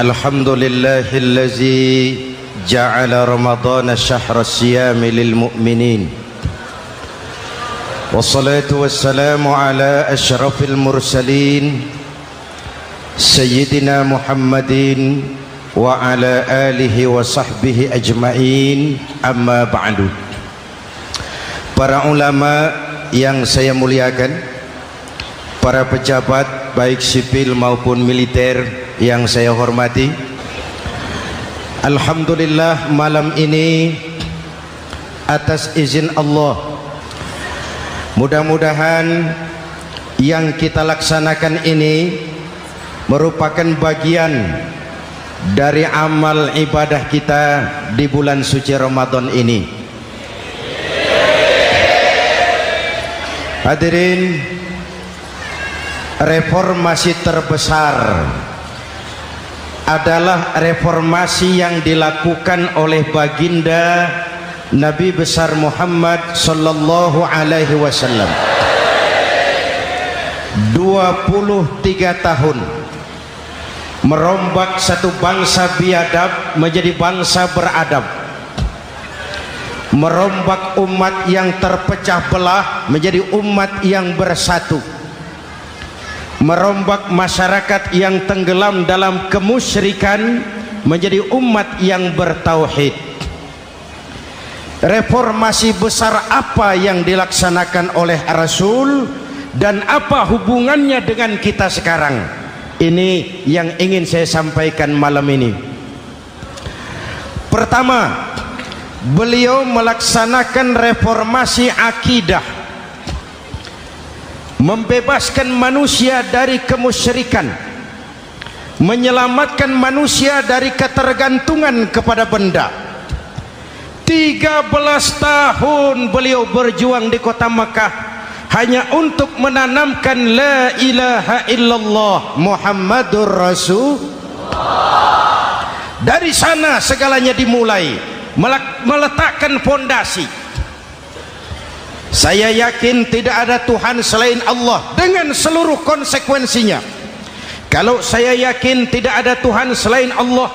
Alhamdulillahillazi ja'ala Ramadhana syahra siyami lil mu'minin. Wassalatu wassalamu ala asyrafil mursalin Sayyidina Muhammadin wa ala alihi wa sahbihi ajma'in. Amma ba'du. Para ulama yang saya muliakan, para pejabat baik sipil maupun militer yang saya hormati, alhamdulillah malam ini atas izin Allah, mudah-mudahan yang kita laksanakan ini merupakan bagian dari amal ibadah kita di bulan suci Ramadan ini. Hadirin, reformasi terbesar adalah reformasi yang dilakukan oleh baginda Nabi besar Muhammad sallallahu alaihi wasallam. 23 tahun merombak satu bangsa biadab menjadi bangsa beradab, merombak umat yang terpecah belah menjadi umat yang bersatu, merombak masyarakat yang tenggelam dalam kemusyrikan menjadi umat yang bertauhid. Reformasi besar apa yang dilaksanakan oleh Rasul dan apa hubungannya dengan kita sekarang? Ini yang ingin saya sampaikan malam ini. Pertama, beliau melaksanakan reformasi akidah, membebaskan manusia dari kemusyrikan, menyelamatkan manusia dari ketergantungan kepada benda. 13 tahun beliau berjuang di kota Makkah hanya untuk menanamkan la ilaha illallah Muhammadur Rasulullah. Dari sana segalanya dimulai, meletakkan fondasi. Saya yakin tidak ada Tuhan selain Allah dengan seluruh konsekuensinya. Kalau saya yakin tidak ada Tuhan selain Allah,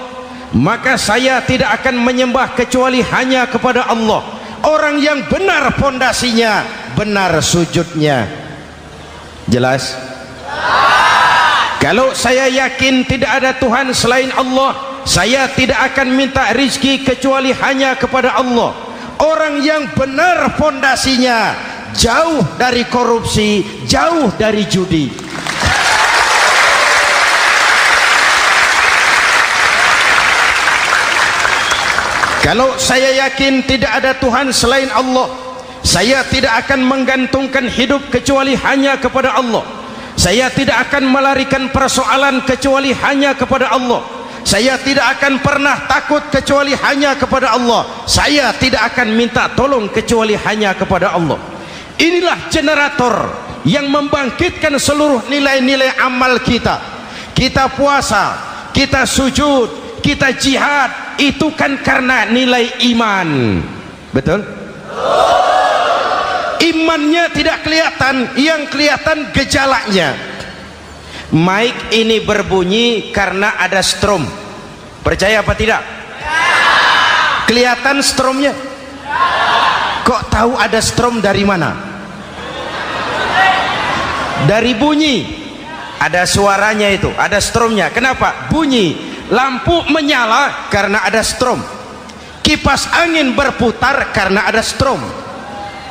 maka saya tidak akan menyembah kecuali hanya kepada Allah. Orang yang benar fondasinya, benar sujudnya. Jelas? Kalau saya yakin tidak ada Tuhan selain Allah, saya tidak akan minta rizki kecuali hanya kepada Allah. Orang yang benar fondasinya, jauh dari korupsi, jauh dari judi. Kalau saya yakin tidak ada Tuhan selain Allah, saya tidak akan menggantungkan hidup kecuali hanya kepada Allah. Saya tidak akan melarikan persoalan kecuali hanya kepada Allah. Saya tidak akan pernah takut kecuali hanya kepada Allah. Saya tidak akan minta tolong kecuali hanya kepada Allah. Inilah generator yang membangkitkan seluruh nilai-nilai amal kita. Kita puasa, kita sujud, kita jihad, itu kan karena nilai iman. Betul? Imannya tidak kelihatan, yang kelihatan gejalanya. Mic ini berbunyi karena ada strom. Percaya apa tidak? Kelihatan stromnya? Kok tahu ada strom dari mana? Dari bunyi. Ada suaranya itu, ada stromnya. Kenapa? Bunyi. Lampu menyala karena ada strom. Kipas angin berputar karena ada strom.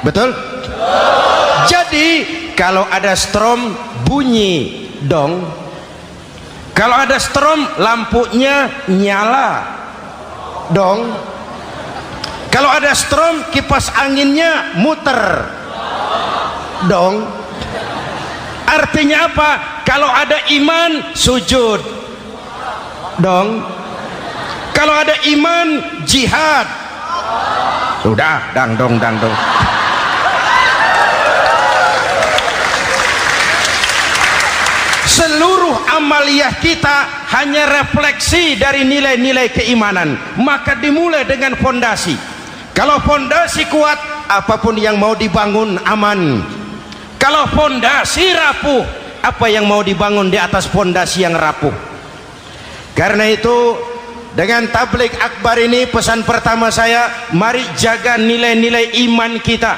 Betul? Jadi kalau ada strom bunyi dong. Kalau ada strom lampunya nyala dong. Kalau ada strom kipas anginnya muter dong. Artinya apa? Kalau ada iman sujud dong. Kalau ada iman jihad. Udah dang dong. Seluruh amaliyah kita hanya refleksi dari nilai-nilai keimanan. Maka dimulai dengan fondasi. Kalau fondasi kuat, apapun yang mau dibangun aman. Kalau fondasi rapuh, apa yang mau dibangun di atas fondasi yang rapuh? Karena itu dengan tabligh akbar ini pesan pertama saya, mari jaga nilai-nilai iman kita.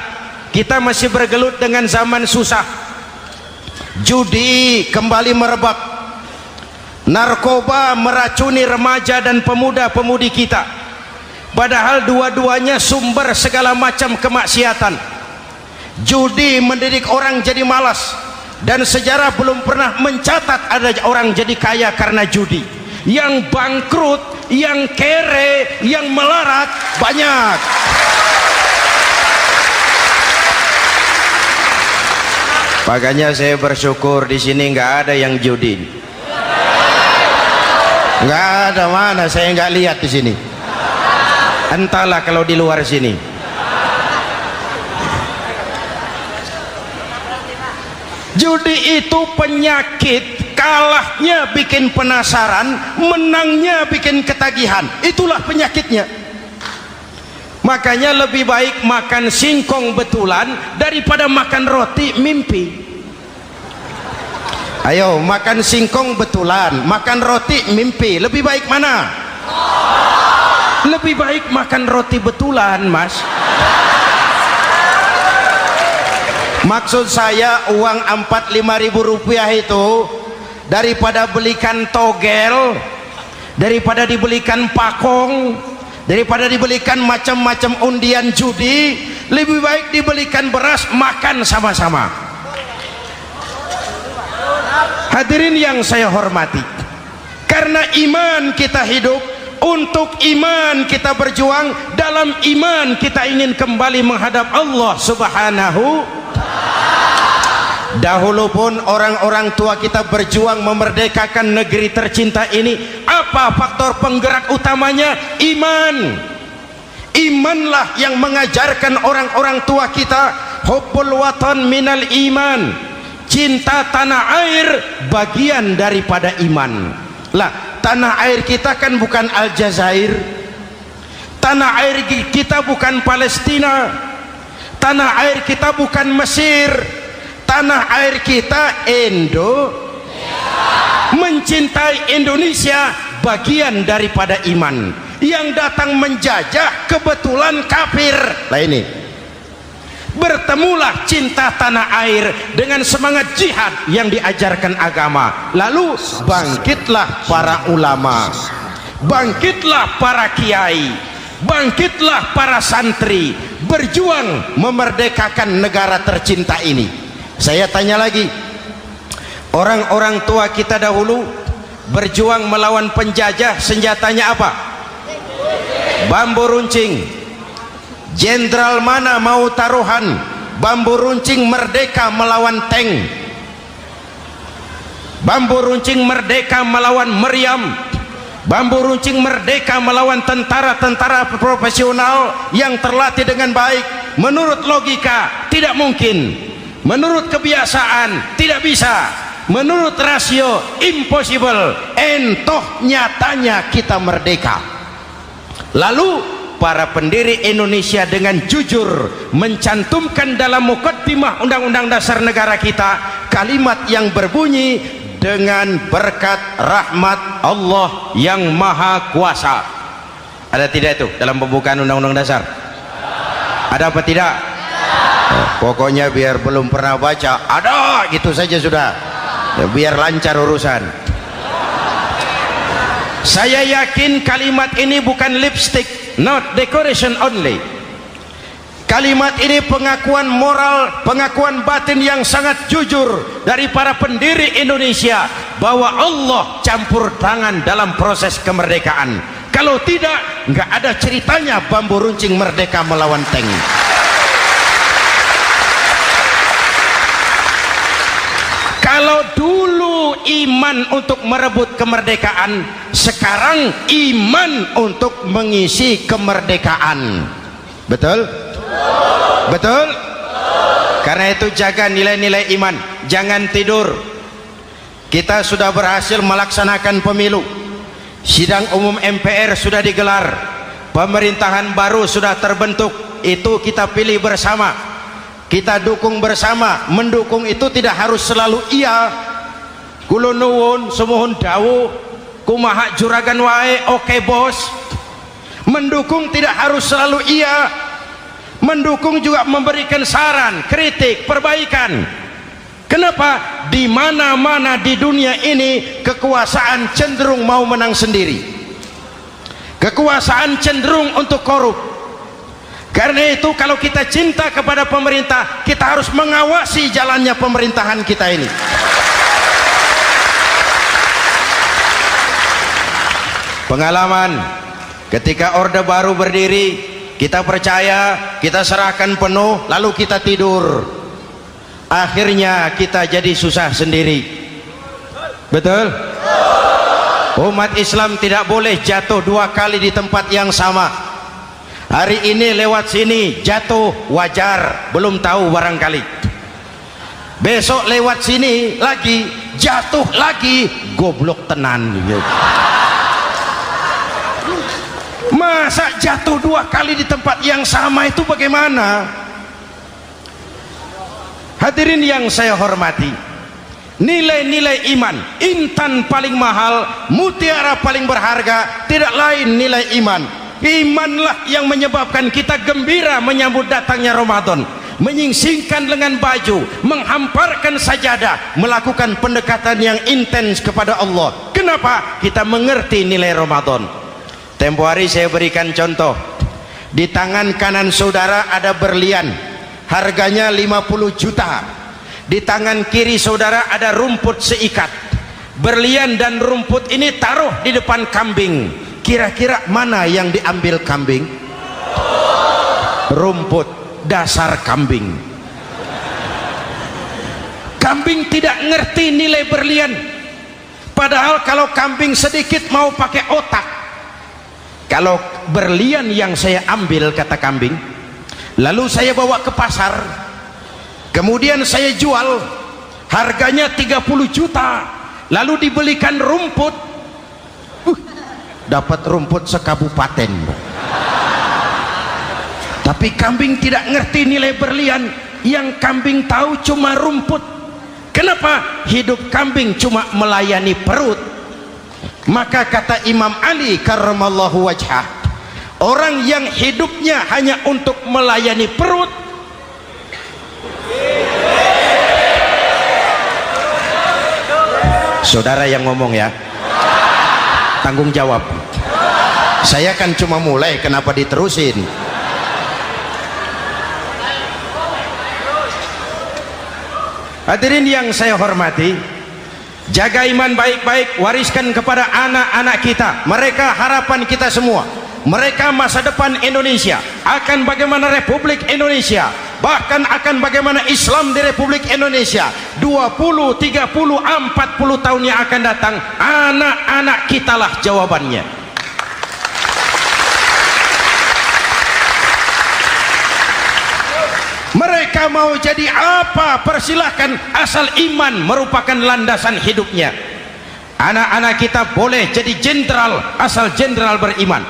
Kita masih bergelut dengan zaman susah. Judi kembali merebak, narkoba meracuni remaja dan pemuda-pemudi kita, padahal dua-duanya sumber segala macam kemaksiatan. Judi mendidik orang jadi malas, dan sejarah belum pernah mencatat ada orang jadi kaya karena judi. Yang bangkrut, yang kere, yang melarat banyak. Makanya saya bersyukur di sini nggak ada yang judi. Nggak ada, mana saya nggak lihat di sini. Entahlah kalau di luar sini. Judi itu penyakit, kalahnya bikin penasaran, menangnya bikin ketagihan. Itulah penyakitnya. Makanya lebih baik makan singkong betulan daripada makan roti mimpi. Ayo, makan singkong betulan, makan roti mimpi, lebih baik mana? Lebih baik makan roti betulan, Mas. Maksud saya uang 4-5 ribu rupiah itu daripada belikan togel, daripada dibelikan pakong, daripada dibelikan macam-macam undian judi, lebih baik dibelikan beras, makan sama-sama. Hadirin yang saya hormati, karena iman kita hidup, untuk iman kita berjuang, dalam iman kita ingin kembali menghadap Allah Subhanahu. Dahulu pun orang-orang tua kita berjuang memerdekakan negeri tercinta ini. Apa faktor penggerak utamanya? Iman. Imanlah yang mengajarkan orang-orang tua kita, hubbul watan minal iman, cinta tanah air bagian daripada iman. Lah, tanah air kita kan bukan Aljazair, tanah air kita bukan Palestina, tanah air kita bukan Mesir, tanah air kita mencintai Indonesia bagian daripada iman. Yang datang menjajah kebetulan kafir. Lah ini, bertemulah cinta tanah air dengan semangat jihad yang diajarkan agama. Lalu bangkitlah para ulama, bangkitlah para kiai, bangkitlah para santri, berjuang memerdekakan negara tercinta ini. Saya tanya lagi, orang-orang tua kita dahulu berjuang melawan penjajah, senjatanya apa? Bambu runcing. Jenderal mana mau taruhan bambu runcing merdeka melawan tank, bambu runcing merdeka melawan meriam, bambu runcing merdeka melawan tentara-tentara profesional yang terlatih dengan baik? Menurut logika tidak mungkin, menurut kebiasaan tidak bisa, menurut rasio impossible. Entoh nyatanya kita merdeka. Lalu para pendiri Indonesia dengan jujur mencantumkan dalam mukaddimah Undang-Undang Dasar Negara kita kalimat yang berbunyi, dengan berkat rahmat Allah yang Maha Kuasa. Ada tidak itu dalam pembukaan Undang-Undang Dasar? Ada apa tidak? Pokoknya biar belum pernah baca, ada gitu saja sudah, biar lancar urusan. Saya yakin kalimat ini bukan lipstick, not decoration only. Kalimat ini pengakuan moral, pengakuan batin yang sangat jujur dari para pendiri Indonesia bahwa Allah campur tangan dalam proses kemerdekaan. Kalau tidak, nggak ada ceritanya bambu runcing merdeka melawan tank. Kalau dulu iman untuk merebut kemerdekaan, sekarang iman untuk mengisi kemerdekaan. Betul? Betul? Karena itu jaga nilai-nilai iman, jangan tidur. Kita sudah berhasil melaksanakan pemilu, sidang umum MPR sudah digelar, pemerintahan baru sudah terbentuk. Itu kita pilih bersama, kita dukung bersama. Mendukung itu tidak harus selalu iya, kula nuwun, semohon dawuh, kumaha juragan wae oke bos. Mendukung tidak harus selalu iya. Mendukung juga memberikan saran, kritik, perbaikan. Kenapa? Di mana-mana di dunia ini kekuasaan cenderung mau menang sendiri. Kekuasaan cenderung untuk korup. Karena itu kalau kita cinta kepada pemerintah, kita harus mengawasi jalannya pemerintahan kita ini. Pengalaman ketika Orde Baru berdiri, kita percaya, kita serahkan penuh, lalu kita tidur. Akhirnya kita jadi susah sendiri. Betul? Umat Islam tidak boleh jatuh dua kali di tempat yang sama. Hari ini lewat sini jatuh wajar, belum tahu barangkali. Besok lewat sini lagi jatuh lagi, goblok tenan. Masa jatuh dua kali di tempat yang sama itu bagaimana? Hadirin yang saya hormati, nilai-nilai iman, intan paling mahal, mutiara paling berharga, tidak lain nilai iman. Imanlah yang menyebabkan kita gembira menyambut datangnya Ramadan, menyingsingkan lengan baju, menghamparkan sajadah, melakukan pendekatan yang intens kepada Allah. Kenapa? Kita mengerti nilai Ramadan. Tempo hari saya berikan contoh. Di tangan kanan saudara ada berlian, harganya 50 juta. Di tangan kiri saudara ada rumput seikat. Berlian dan rumput ini taruh di depan kambing. Kira-kira mana yang diambil kambing? Rumput, dasar kambing. Kambing tidak ngerti nilai berlian. Padahal kalau kambing sedikit mau pakai otak. Kalau berlian yang saya ambil, kata kambing, lalu saya bawa ke pasar, kemudian saya jual, harganya 30 juta, lalu dibelikan rumput, dapat rumput sekabupaten. Tapi kambing tidak ngerti nilai berlian. Yang kambing tahu cuma rumput. Kenapa? Hidup kambing cuma melayani perut. Maka kata Imam Ali karramallahu wajhah, orang yang hidupnya hanya untuk melayani perut, saudara yang ngomong ya, tanggung jawab. Saya kan cuma mulai, kenapa diterusin? Hadirin yang saya hormati, jaga iman baik-baik, wariskan kepada anak-anak kita. Mereka harapan kita semua. Mereka masa depan Indonesia. Akan bagaimana Republik Indonesia, bahkan akan bagaimana Islam di Republik Indonesia 20, 30, 40 tahun yang akan datang. Anak-anak kitalah jawabannya. Mereka mau jadi apa, persilahkan, asal iman merupakan landasan hidupnya. Anak-anak kita boleh jadi jenderal asal jenderal beriman,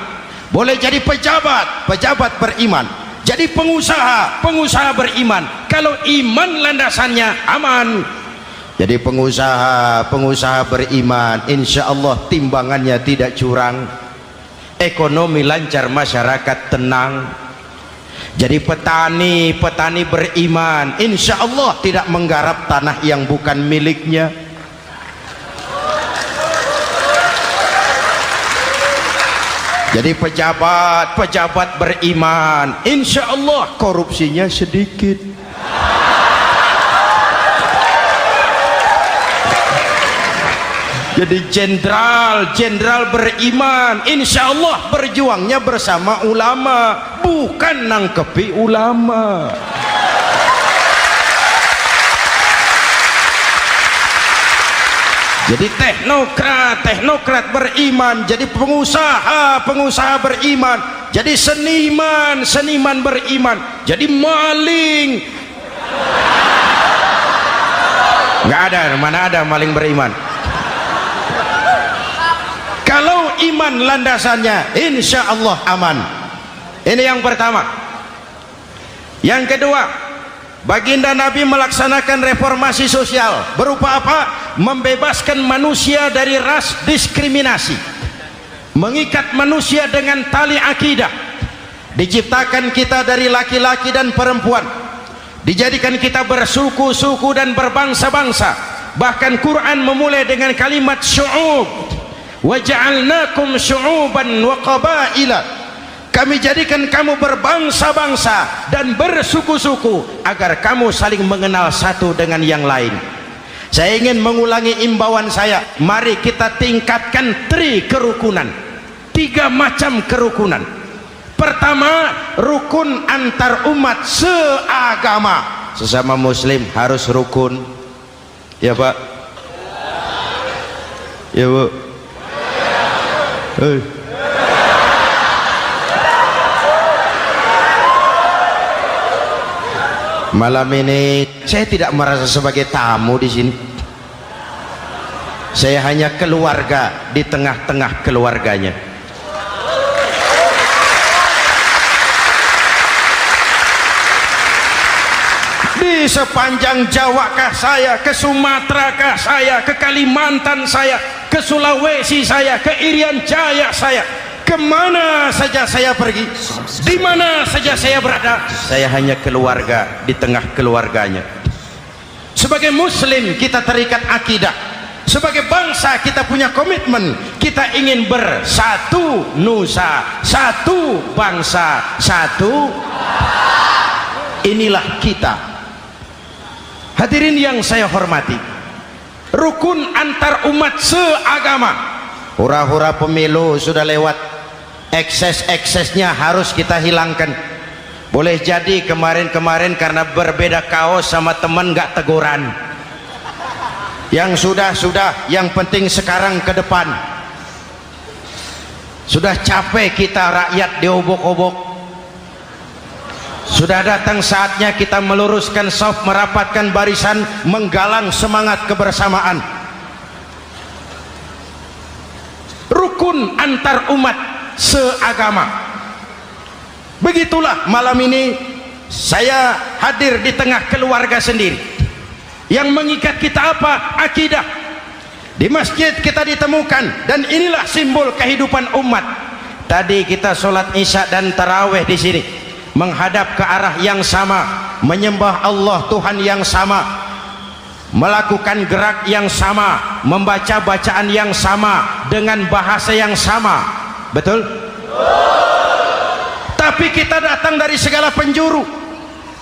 boleh jadi pejabat, pejabat beriman, jadi pengusaha, pengusaha beriman. Kalau iman landasannya aman. Jadi pengusaha, pengusaha beriman, insya Allah timbangannya tidak curang, ekonomi lancar, masyarakat tenang. Jadi petani, petani beriman, insya Allah tidak menggarap tanah yang bukan miliknya. Jadi pejabat, pejabat beriman, insya Allah korupsinya sedikit. Jadi jenderal, jenderal beriman, insya Allah berjuangnya bersama ulama, bukan nangkepi ulama. Jadi teknokrat, teknokrat beriman, jadi pengusaha, pengusaha beriman, jadi seniman, seniman beriman, jadi maling. Nggak ada, mana ada maling beriman. Kalau iman landasannya, insya Allah aman. Ini yang pertama. Yang kedua, baginda Nabi melaksanakan reformasi sosial. Berupa apa? membebaskan manusia dari ras diskriminasi, mengikat manusia dengan tali akidah. Diciptakan kita dari laki-laki dan perempuan, dijadikan kita bersuku-suku dan berbangsa-bangsa. Bahkan Quran memulai dengan kalimat syu'ub, wa ja'alnakum syu'uban wa qabaila. Kami jadikan kamu berbangsa-bangsa dan bersuku-suku agar kamu saling mengenal satu dengan yang lain. Saya ingin mengulangi imbauan saya, mari kita tingkatkan kerukunan, 3 macam kerukunan. Pertama, rukun antar umat seagama. Sesama muslim harus rukun. Ya Pak? Ya Bu? Malam ini saya tidak merasa sebagai tamu di sini. Saya hanya keluarga di tengah-tengah keluarganya. Di sepanjang Jawa kah saya, ke Sumatera kah saya, ke Kalimantan saya, ke Sulawesi saya, ke Irian Jaya saya, kemana saja saya pergi, di mana saja saya berada, saya hanya keluarga di tengah keluarganya. Sebagai muslim kita terikat akidah, sebagai bangsa kita punya komitmen, kita ingin bersatu nusa, satu bangsa, satu. Inilah kita. Hadirin yang saya hormati, rukun antar umat seagama. Hura-hura pemilu sudah lewat, ekses-eksesnya harus kita hilangkan. Boleh jadi kemarin-kemarin karena berbeda kaos sama teman gak teguran. Yang sudah-sudah, yang penting sekarang ke depan. Sudah capek kita rakyat diobok-obok. Sudah datang saatnya kita meluruskan saf, merapatkan barisan, menggalang semangat kebersamaan. Rukun antar umat seagama. Begitulah malam ini saya hadir di tengah keluarga sendiri. Yang mengikat kita apa? Akidah. Di masjid kita ditemukan, dan inilah simbol kehidupan umat. Tadi kita sholat isya dan tarawih di sini, menghadap ke arah yang sama, menyembah Allah Tuhan yang sama, melakukan gerak yang sama, membaca bacaan yang sama, dengan bahasa yang sama. Betul? Tapi kita datang dari segala penjuru.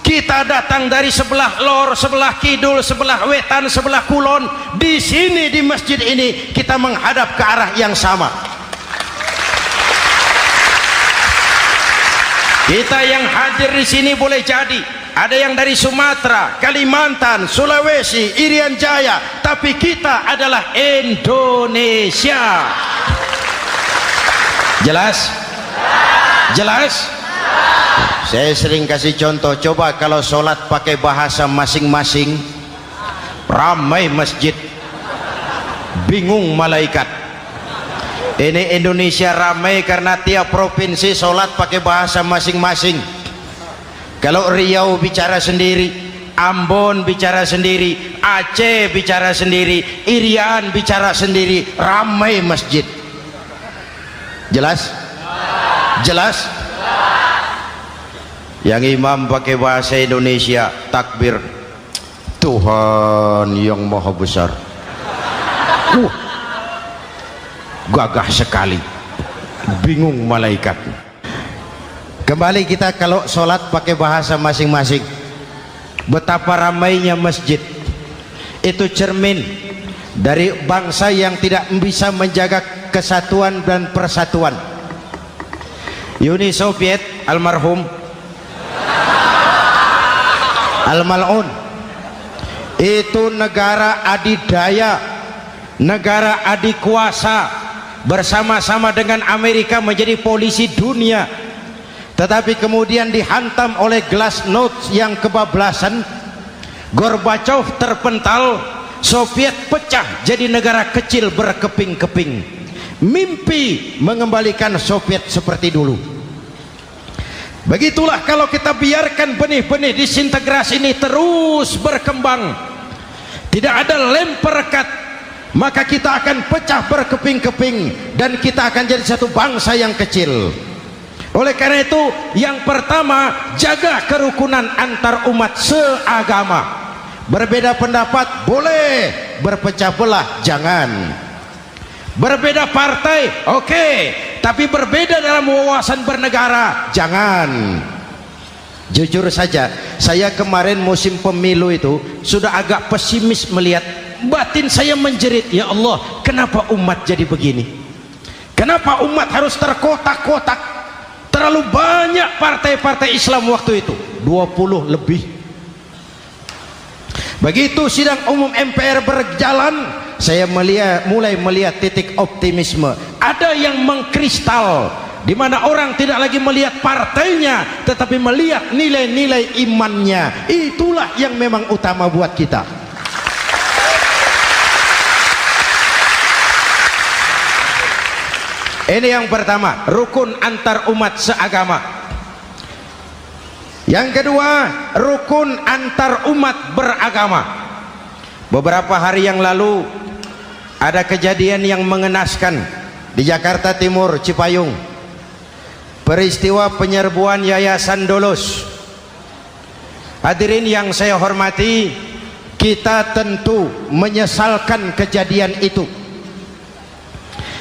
Kita datang dari sebelah lor, sebelah kidul, sebelah wetan, sebelah kulon. Di sini di masjid ini kita menghadap ke arah yang sama. Kita yang hadir di sini boleh jadi ada yang dari Sumatera, Kalimantan, Sulawesi, Irian Jaya, tapi kita adalah Indonesia. Jelas? Jelas? Saya sering kasih contoh, coba kalau sholat pakai bahasa masing-masing, ramai masjid, bingung malaikat. Ini Indonesia ramai karena tiap provinsi sholat pakai bahasa masing-masing. Kalau Riau bicara sendiri, Ambon bicara sendiri, Aceh bicara sendiri, Irian bicara sendiri, ramai masjid. Jelas? Jelas? Yang imam pakai bahasa Indonesia, takbir, Tuhan yang maha besar. Gagah sekali, bingung malaikat. Kembali kita kalau sholat pakai bahasa masing-masing. Betapa ramainya masjid, itu cermin dari bangsa yang tidak bisa menjaga kesatuan dan persatuan. Uni Soviet almarhum al-mal'un itu negara adidaya, negara adikuasa, bersama-sama dengan Amerika menjadi polisi dunia, tetapi kemudian dihantam oleh glasnost yang kebablasan. Gorbachev terpental, Soviet pecah jadi negara kecil berkeping-keping. Mimpi mengembalikan Soviet seperti dulu. Begitulah kalau kita biarkan benih-benih disintegrasi ini terus berkembang, tidak ada lem perekat, maka kita akan pecah berkeping-keping dan kita akan jadi satu bangsa yang kecil. Oleh karena itu, yang pertama, jaga kerukunan antar umat seagama. Berbeda pendapat boleh, berpecah belah jangan. Berbeda partai oke, tapi berbeda dalam wawasan bernegara jangan. Jujur saja, saya kemarin musim pemilu itu sudah agak pesimis melihat, batin saya menjerit, ya Allah, kenapa umat jadi begini? Kenapa umat harus terkotak-kotak? Terlalu banyak partai-partai Islam waktu itu, 20 lebih. Begitu sidang umum MPR berjalan, saya mulai melihat titik optimisme. Ada yang mengkristal, di mana orang tidak lagi melihat partainya, tetapi melihat nilai-nilai imannya. Itulah yang memang utama buat kita. Ini yang pertama, rukun antar umat seagama. Yang kedua, rukun antar umat beragama. Beberapa hari yang lalu ada kejadian yang mengenaskan di Jakarta Timur, Cipayung. Peristiwa penyerbuan Yayasan Dolos. Hadirin yang saya hormati, kita tentu menyesalkan kejadian itu.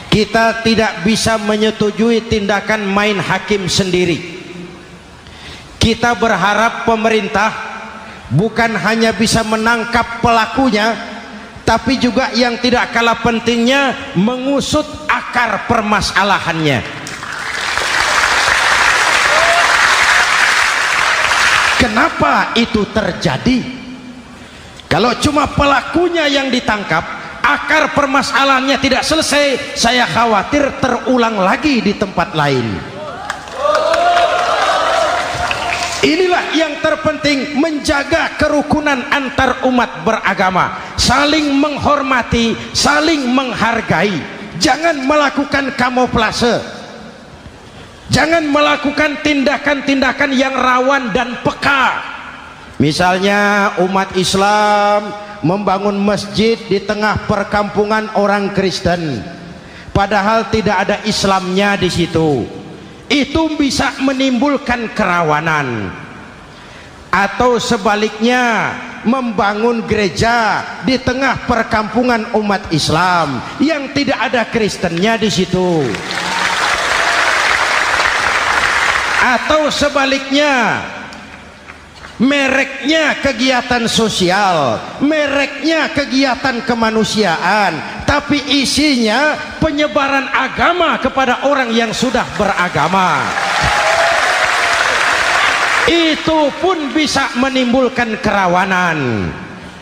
Kita tidak bisa menyetujui tindakan main hakim sendiri. Kita berharap pemerintah bukan hanya bisa menangkap pelakunya, tapi juga yang tidak kalah pentingnya mengusut akar permasalahannya. Kenapa itu terjadi? Kalau cuma pelakunya yang ditangkap, akar permasalahannya tidak selesai, saya khawatir terulang lagi di tempat lain. Inilah yang terpenting, menjaga kerukunan antar umat beragama, saling menghormati, saling menghargai. Jangan melakukan kamuflase, jangan melakukan tindakan-tindakan yang rawan dan peka. Misalnya umat Islam membangun masjid di tengah perkampungan orang Kristen, padahal tidak ada Islamnya di situ. Itu bisa menimbulkan kerawanan. Atau sebaliknya, membangun gereja di tengah perkampungan umat Islam yang tidak ada Kristennya di situ. Atau sebaliknya, mereknya kegiatan sosial, mereknya kegiatan kemanusiaan, tapi isinya penyebaran agama kepada orang yang sudah beragama. Itu pun bisa menimbulkan kerawanan.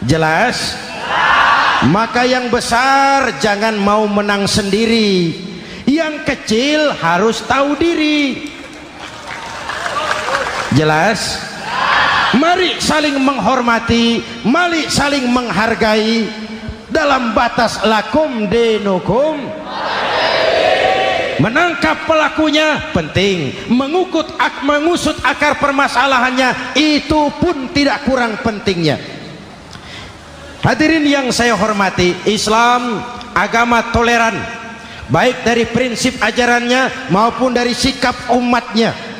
Jelas? Maka yang besar jangan mau menang sendiri, yang kecil harus tahu diri. Jelas? Mari saling menghormati, mari saling menghargai dalam batas lakum dinukum. Menangkap pelakunya penting, mengusut akar permasalahannya itu pun tidak kurang pentingnya. Hadirin yang saya hormati, Islam agama toleran, baik dari prinsip ajarannya maupun dari sikap umatnya.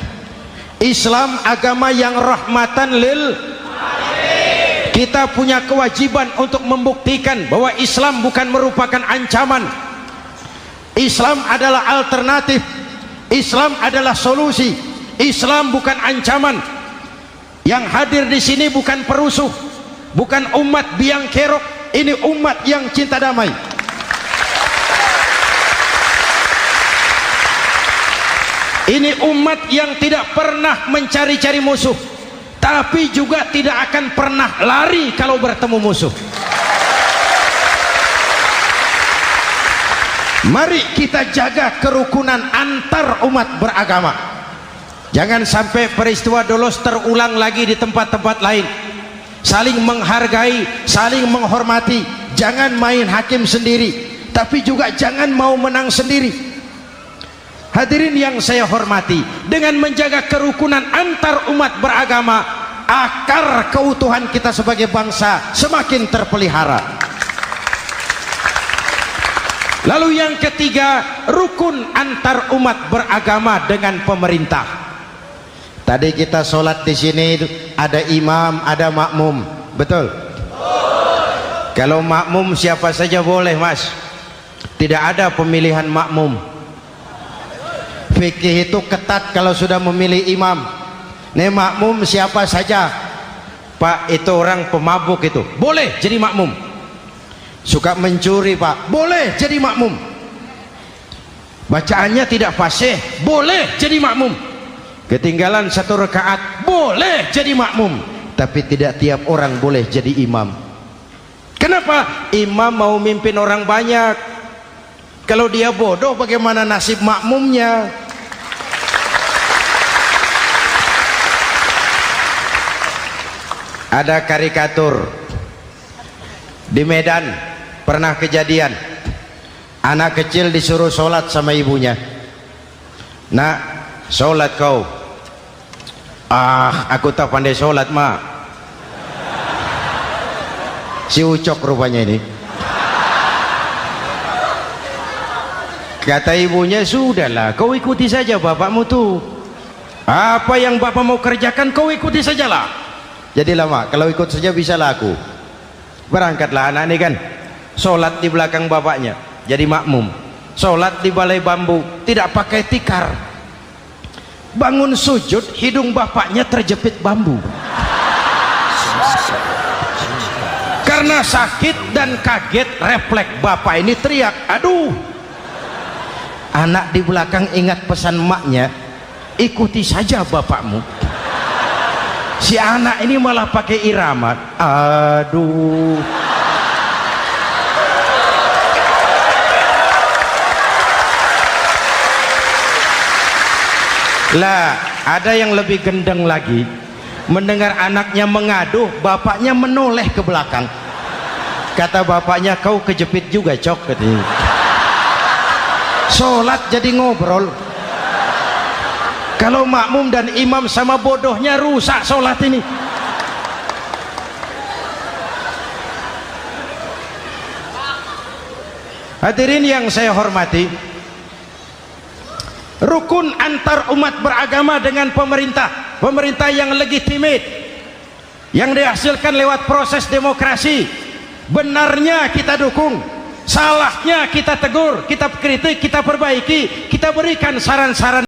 Islam agama yang rahmatan lil alamin. Kita punya kewajiban untuk membuktikan bahwa Islam bukan merupakan ancaman. Islam adalah alternatif. Islam adalah solusi. Islam bukan ancaman. Yang hadir di sini bukan perusuh, bukan umat biang kerok. Ini umat yang cinta damai. Ini umat yang tidak pernah mencari-cari musuh, tapi juga tidak akan pernah lari kalau bertemu musuh. Mari kita jaga kerukunan antar umat beragama. Jangan sampai peristiwa Dolos terulang lagi di tempat-tempat lain. Saling menghargai, saling menghormati. Jangan main hakim sendiri, tapi juga jangan mau menang sendiri. Hadirin yang saya hormati, dengan menjaga kerukunan antar umat beragama, akar keutuhan kita sebagai bangsa semakin terpelihara. Lalu yang ketiga, rukun antar umat beragama dengan pemerintah. Tadi kita sholat di sini ada imam, ada makmum, betul? Kalau makmum siapa saja boleh, Mas. Tidak ada pemilihan makmum. Fikih itu ketat kalau sudah memilih imam. Nih makmum siapa saja. Pak, itu orang pemabuk itu, boleh jadi makmum. Suka mencuri, Pak, boleh jadi makmum. Bacaannya tidak fasih, boleh jadi makmum. Ketinggalan 1 rakaat, boleh jadi makmum. Tapi tidak tiap orang boleh jadi imam. Kenapa? Imam mau mimpin orang banyak. Kalau dia bodoh, bagaimana nasib makmumnya? Ada karikatur di Medan, pernah kejadian anak kecil disuruh sholat sama ibunya. Nak, sholat kau. Ah, aku tak pandai sholat, mak. Si ucok rupanya ini. Kata ibunya, sudahlah, kau ikuti saja bapakmu tuh. Apa yang bapak mau kerjakan, kau ikuti sajalah. Jadi lama, kalau ikut saja bisa laku. Berangkatlah anak ini kan, sholat di belakang bapaknya, jadi makmum. Sholat di balai bambu, tidak pakai tikar. Bangun sujud, hidung bapaknya terjepit bambu. Karena sakit dan kaget, refleks bapak ini teriak, aduh. Anak di belakang ingat pesan maknya, ikuti saja bapakmu. Si anak ini malah pakai irama, aduh. Lah, ada yang lebih gendeng lagi. Mendengar anaknya mengadu, bapaknya menoleh ke belakang. Kata bapaknya, kau kejepit juga, cok, katanya. Sholat jadi ngobrol. Kalau makmum dan imam sama bodohnya, rusak sholat ini. Hadirin yang saya hormati, rukun antar umat beragama dengan pemerintah, pemerintah yang legitimate, yang dihasilkan lewat proses demokrasi. Benarnya kita dukung, salahnya kita tegur, kita kritik, kita perbaiki, kita berikan saran-saran.